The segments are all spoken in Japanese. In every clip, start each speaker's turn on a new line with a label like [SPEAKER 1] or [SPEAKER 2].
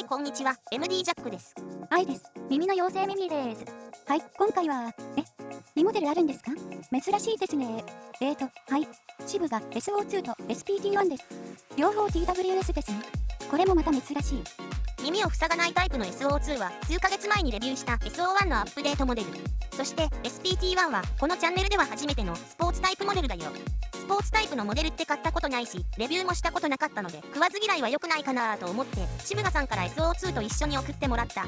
[SPEAKER 1] はいこんにちは、MD ジャックです。
[SPEAKER 2] 愛です。耳の妖精ミミです。はい、今回は、2モデルあるんですか？珍しいですね。はい。支部が SO2 と SPT1 です。両方 TWS ですね。これもまた珍しい。
[SPEAKER 1] 耳を塞がないタイプの SO2 は数ヶ月前にレビューした SO1 のアップデートモデル。そして SPT1 はこのチャンネルでは初めてのスポーツタイプモデルだよ。スポーツタイプのモデルって買ったことないし、レビューもしたことなかったので食わず嫌いは良くないかなと思って渋賀さんから SO2 と一緒に送ってもらった。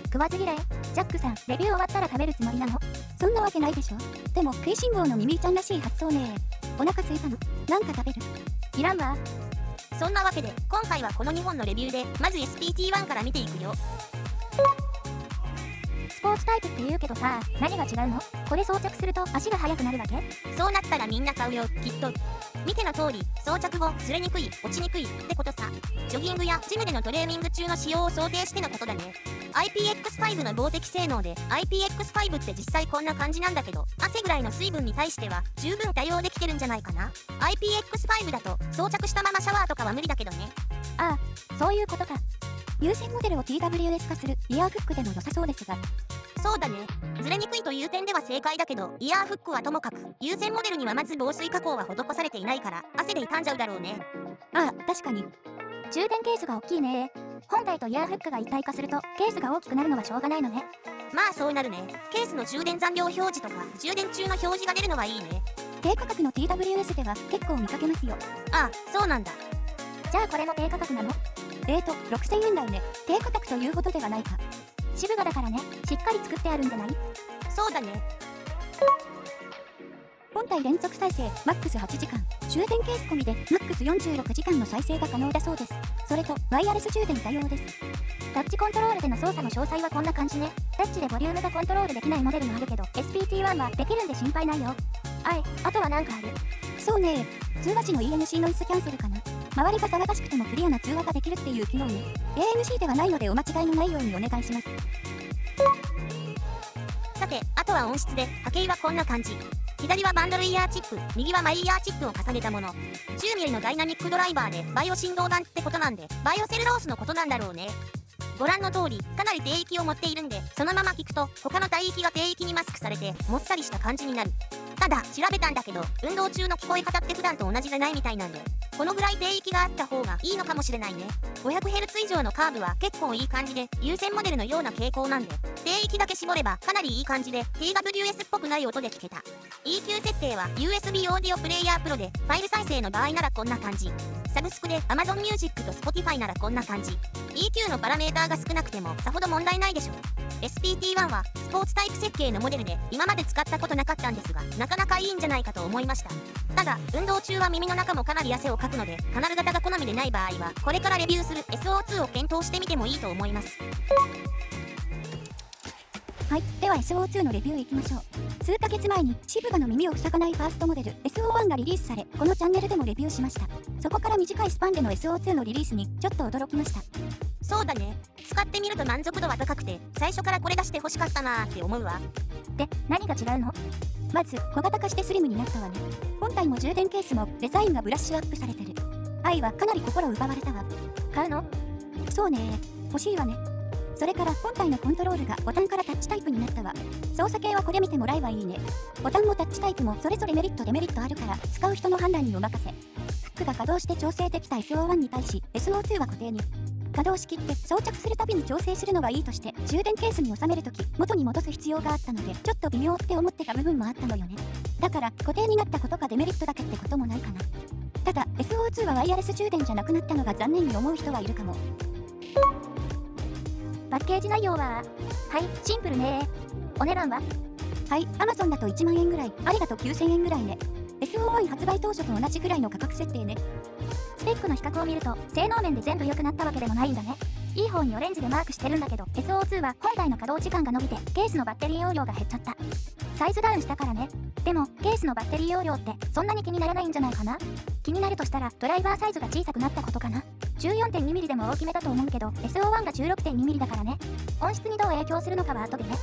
[SPEAKER 2] 食わず嫌い？ジャックさん、レビュー終わったら食べるつもりなの？そんなわけないでしょ。でも食いしん坊のミミちゃんらしい発想ね。お腹空いたの？なんか食べる？いらんわ。
[SPEAKER 1] そんなわけで今回はこの2本のレビューでまず SPT1 から見ていくよ。
[SPEAKER 2] スポーツタイプって言うけどさ、何が違うの？これ装着すると足が速くなるわけ？
[SPEAKER 1] そうなったらみんな買うよ、きっと。見ての通り、装着後ずれにくい、落ちにくいってことさ。ジョギングやジムでのトレーニング中の使用を想定してのことだね。IPX5 の防滴性能で IPX5 って実際こんな感じなんだけど、汗ぐらいの水分に対しては十分対応できてるんじゃないかな。IPX5 だと装着したままシャワーとかは無理だけどね。
[SPEAKER 2] ああ、そういうことか。有線モデルを TWS 化するイヤーフックでも良さそうですが。
[SPEAKER 1] そうだね。ずれにくいという点では正解だけど、イヤーフックはともかく有線モデルにはまず防水加工は施されていないから汗で傷んじゃうだろうね。
[SPEAKER 2] ああ、確かに。充電ケースが大きいね。本体とイヤーフックが一体化するとケースが大きくなるのはしょうがないのね。
[SPEAKER 1] まあそうなるね。ケースの充電残量表示とか充電中の表示が出るのはいいね。
[SPEAKER 2] 低価格の TWS では結構見かけますよ。
[SPEAKER 1] ああ、そうなんだ。
[SPEAKER 2] じゃあこれも低価格なの？6000円台ね。低価格というほどではないか。渋賀だからね、しっかり作ってあるんじゃない？
[SPEAKER 1] そうだね。
[SPEAKER 2] 本体連続再生 MAX8 時間、充電ケース込みで MAX46 時間の再生が可能だそうです。それとワイヤレス充電対応です。タッチコントロールでの操作の詳細はこんな感じね。タッチでボリュームがコントロールできないモデルもあるけど SPT1 はできるんで心配ないよ。あとはなんかある？そうね、通話時の ENC ノイズキャンセルかな。周りが騒がしくてもクリアな通話ができるっていう機能ね。ANC ではないのでお間違いのないようにお願いします。
[SPEAKER 1] さて、あとは音質で波形はこんな感じ。左はバンドルイヤーチップ、右はマイイヤーチップを重ねたもの。10mm のダイナミックドライバーでバイオ振動板ってことなんで、バイオセルロースのことなんだろうね。ご覧の通り、かなり低域を持っているんで、そのまま聞くと他の帯域が低域にマスクされてもっさりした感じになる。ただ調べたんだけど、運動中の聞こえ方って普段と同じじゃないみたいなんで、このぐらい低域があった方がいいのかもしれないね。500Hz 以上のカーブは結構いい感じで、有線モデルのような傾向なんで、低域だけ絞ればかなりいい感じで TWS っぽくない音で聞けた。EQ 設定は USB オーディオプレイヤープロで、ファイル再生の場合ならこんな感じ。サブスクで Amazon Music と Spotify ならこんな感じ。EQ のパラメーターが少なくてもさほど問題ないでしょう。SPT1 はスポーツタイプ設計のモデルで今まで使ったことなかったんですが、なかなかいいんじゃないかと思いました。ただ運動中は耳の中もかなり汗をかくので、カナル型が好みでない場合はこれからレビューする SO2 を検討してみてもいいと思います。
[SPEAKER 2] はい、では SO2 のレビューいきましょう。数ヶ月前に渋賀の耳を塞がないファーストモデル SO1 がリリースされ、このチャンネルでもレビューしました。そこから短いスパンでの SO2 のリリースにちょっと驚きました。
[SPEAKER 1] そうだね。使ってみると満足度は高くて、最初からこれ出して欲しかったなーって思うわ。
[SPEAKER 2] で、何が違うの？まず小型化してスリムになったわね。本体も充電ケースもデザインがブラッシュアップされてる。愛はかなり心奪われたわ。買うの？そうね、欲しいわね。それから本体のコントロールがボタンからタッチタイプになったわ。操作系はこれ見てもらえばいいね。ボタンもタッチタイプもそれぞれメリットデメリットあるから、使う人の判断にお任せ。フックが稼働して調整できた SO1 に対し SO2 は固定に。稼働しきって装着するたびに調整するのがいいとして、充電ケースに収めるとき元に戻す必要があったので、ちょっと微妙って思ってた部分もあったのよね。だから固定になったことがデメリットだけってこともないかな。ただ SO2 はワイヤレス充電じゃなくなったのが残念に思う人はいるかも。パッケージ内容はシンプルね。お値段はAmazon だと1万円ぐらい、ありだと9000円ぐらいね。SO1 発売当初と同じぐらいの価格設定ね。スペックの比較を見ると性能面で全部良くなったわけでもないんだね。いい方にオレンジでマークしてるんだけど、 SO2 は本体の稼働時間が伸びてケースのバッテリー容量が減っちゃった。サイズダウンしたからね。でもケースのバッテリー容量ってそんなに気にならないんじゃないかな。気になるとしたらドライバーサイズが小さくなったことかな。14.2mm でも大きめだと思うけど SO1 が 16.2mm だからね。音質にどう影響するのかは後でね。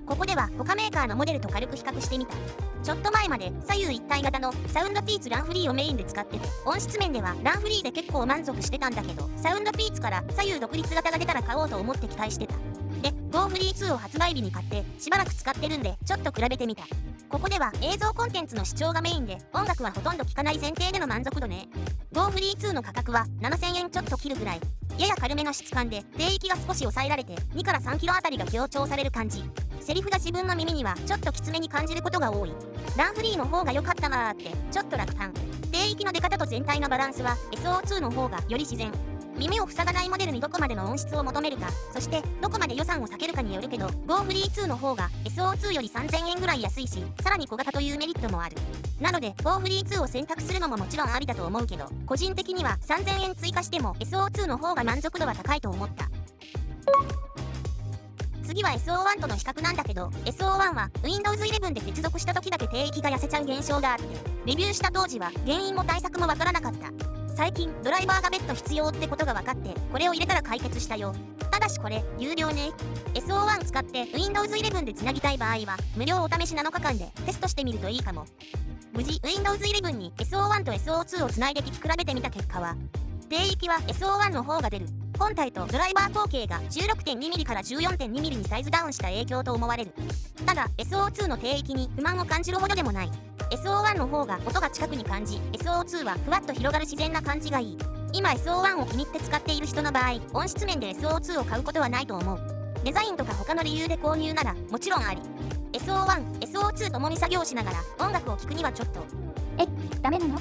[SPEAKER 1] ここでは他メーカーのモデルと軽く比較してみた。ちょっと前まで左右一体型のサウンドピーツランフリーをメインで使ってて、音質面ではランフリーで結構満足してたんだけど、サウンドピーツから左右独立型が出たら買おうと思って期待してた。で、Go Free 2を発売日に買ってしばらく使ってるんでちょっと比べてみた。ここでは映像コンテンツの視聴がメインで音楽はほとんど聴かない前提での満足度ね。Go Free 2の価格は7000円ちょっと切るぐらい。やや軽めの質感で低域が少し抑えられて2から3キロあたりが強調される感じ。セリフが自分の耳にはちょっときつめに感じることが多い。ランフリーの方が良かったわーってちょっと落胆。低域の出方と全体のバランスは SO2 の方がより自然。耳を塞がないモデルにどこまでの音質を求めるか、そしてどこまで予算を避けるかによるけど、Go Free 2の方が SO2 より3000円ぐらい安いし、さらに小型というメリットもある。なので Go Free 2を選択するのももちろんありだと思うけど、個人的には3000円追加しても SO2 の方が満足度は高いと思った。次は SO1 との比較なんだけど、 SO1 は Windows 11で接続した時だけ低域が痩せちゃう現象があって、レビューした当時は原因も対策もわからなかった。最近ドライバーが別途必要ってことが分かってこれを入れたら解決したよ。ただしこれ有料ね。 SO1 使って Windows 11でつなぎたい場合は無料お試し7日間でテストしてみるといいかも。無事 Windows 11に SO1 と SO2 をつないで聞き比べてみた結果は、低域は SO1 の方が出る。本体とドライバー口径が 16.2mm から 14.2mm にサイズダウンした影響と思われる。ただ SO2 の低域に不満を感じるほどでもない。SO1 の方が音が近くに感じ、 SO2 はふわっと広がる自然な感じがいい。今 SO1 を気に入って使っている人の場合、音質面で SO2 を買うことはないと思う。デザインとか他の理由で購入ならもちろんあり。 SO1、SO2 ともに作業しながら音楽を聴くにはちょっと
[SPEAKER 2] ダメなの？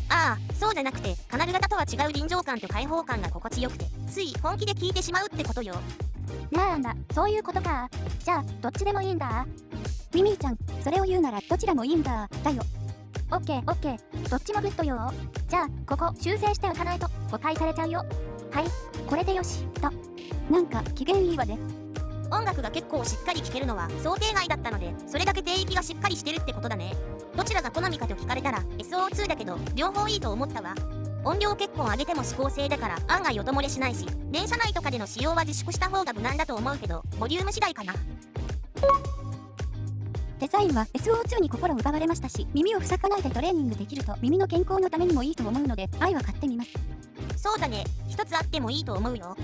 [SPEAKER 1] ああ、そうじゃなくてカナル型とは違う臨場感と開放感が心地よくて、つい本気で聴いてしまうってことよ。
[SPEAKER 2] なんだ、そういうことか。じゃあどっちでもいいんだ。ミミィちゃん、それを言うならどちらもいいんだよ。オッケー、どっちもグッドよ。じゃあここ修正しておかないと誤解されちゃうよ。はい、これでよしと。なんか機嫌いいわね。
[SPEAKER 1] 音楽が結構しっかり聴けるのは想定外だったので、それだけ低域がしっかりしてるってことだね。どちらが好みかと聞かれたら SO2 だけど両方いいと思ったわ。音量結構上げても指向性だから案外音漏れしないし、電車内とかでの使用は自粛した方が無難だと思うけど、ボリューム次第かな。
[SPEAKER 2] デザインは SO2 に心奪われましたし、耳を塞がないでトレーニングできると耳の健康のためにもいいと思うので、愛は買ってみます。
[SPEAKER 1] そうだね、一つあってもいいと思うよ。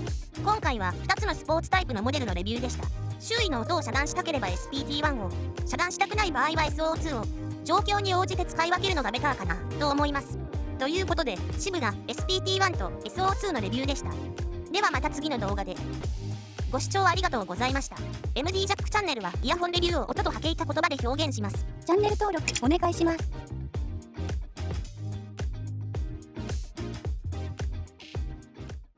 [SPEAKER 1] 今回は2つのスポーツタイプのモデルのレビューでした。周囲の音を遮断したければ SPT1 を、遮断したくない場合は SO2 を、状況に応じて使い分けるのがベターかなと思います。ということで、渋な SPT1 と SO2 のレビューでした。ではまた次の動画で。ご視聴ありがとうございました。MD ジャックチャンネルはイヤホンレビューを音と波形た言葉で表現します。
[SPEAKER 2] チャンネル登録お願いします。